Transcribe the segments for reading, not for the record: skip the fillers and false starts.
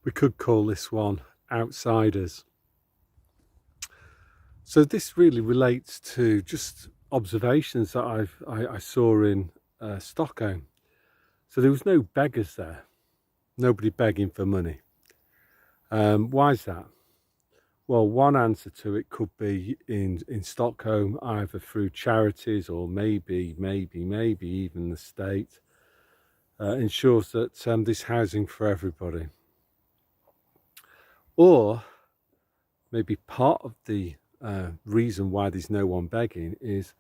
We could call this one Outsiders. So this really relates to just observations that I saw in Stockholm. So there was no beggars there, nobody begging for money. Why is that? Well, one answer to it could be in Stockholm, either through charities or maybe even the state ensures that there's housing for everybody. Or maybe part of the reason why there's no one begging is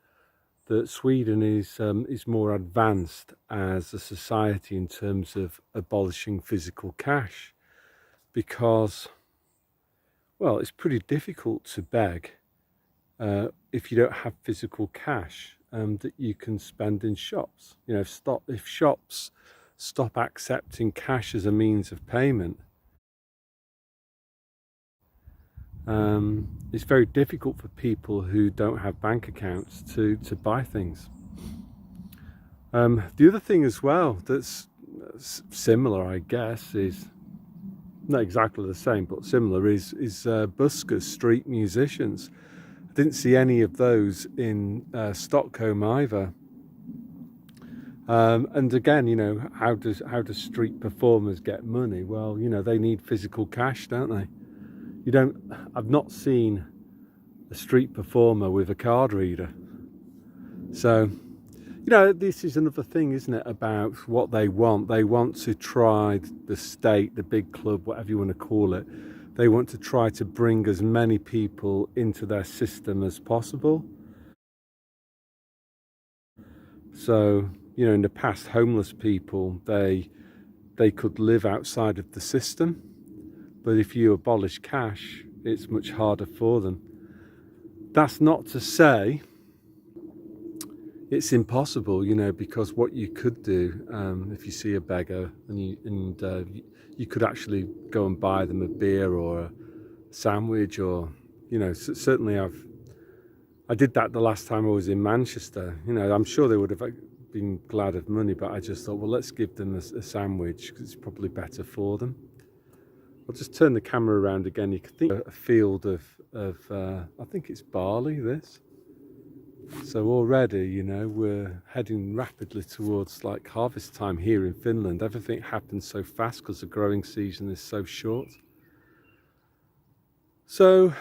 that Sweden is more advanced as a society in terms of abolishing physical cash, because, well, it's pretty difficult to beg if you don't have physical cash that you can spend in shops. You know, if shops stop accepting cash as a means of payment, it's very difficult for people who don't have bank accounts to buy things. The other thing as well that's similar, I guess, is not exactly the same but similar, is buskers, street musicians. I didn't see any of those in Stockholm either. And again, you know, how does street performers get money? Well, you know, they need physical cash, don't they? I've not seen a street performer with a card reader. So, you know, this is another thing, isn't it, about what they want. They want to try, the state, the big club, whatever you want to call it, they want to try to bring as many people into their system as possible. So, you know, in the past, homeless people, they could live outside of the system. But if you abolish cash, it's much harder for them. That's not to say it's impossible, you know, because what you could do, if you see a beggar and you could actually go and buy them a beer or a sandwich, or, you know, certainly I did that the last time I was in Manchester. You know, I'm sure they would have been glad of money, but I just thought, well, let's give them a sandwich because it's probably better for them. I'll just turn the camera around again. You can think a field of I think it's barley, this. So already, you know, we're heading rapidly towards like harvest time here in Finland. Everything happens so fast because the growing season is so short. So,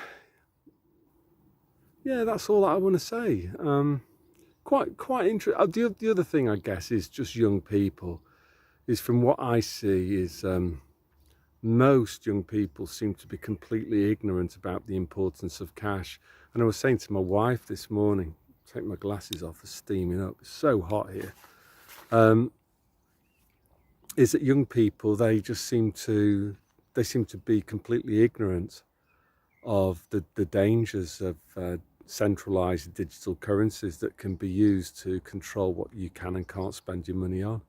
yeah, that's all that I want to say. Quite interesting. The other thing, I guess, is just young people. Is from what I see is most young people seem to be completely ignorant about the importance of cash. And I was saying to my wife this morning, take my glasses off, it's steaming up, it's so hot here, is that young people, they seem to be completely ignorant of the dangers of centralized digital currencies that can be used to control what you can and can't spend your money on.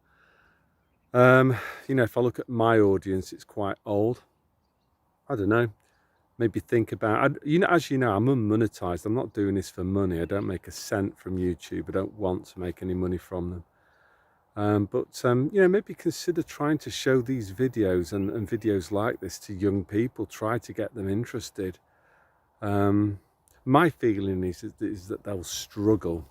You know, if I look at my audience, it's quite old. I don't know, maybe think about, you know, as you know, I'm unmonetized. I'm not doing this for money. I don't make a cent from YouTube. I don't want to make any money from them. But you know, maybe consider trying to show these videos and videos like this to young people. Try to get them interested. My feeling is that they'll struggle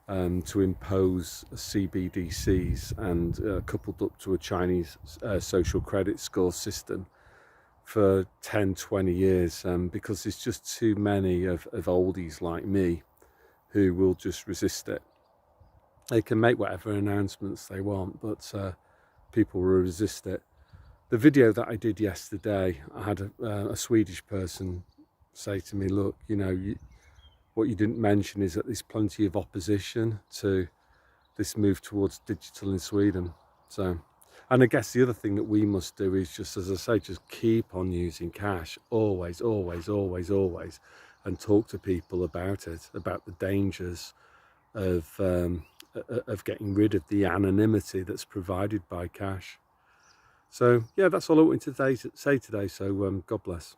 to impose CBDCs and coupled up to a Chinese social credit score system for 10-20 years, because there's just too many of oldies like me who will just resist it. They can make whatever announcements they want, but people will resist it. The video that I did yesterday, I had a Swedish person say to me, look, you know, what you didn't mention is that there's plenty of opposition to this move towards digital in Sweden. So, and I guess the other thing that we must do is just, as I say, just keep on using cash, always, and talk to people about it, about the dangers of getting rid of the anonymity that's provided by cash. So yeah, that's all I wanted to say today. So God bless.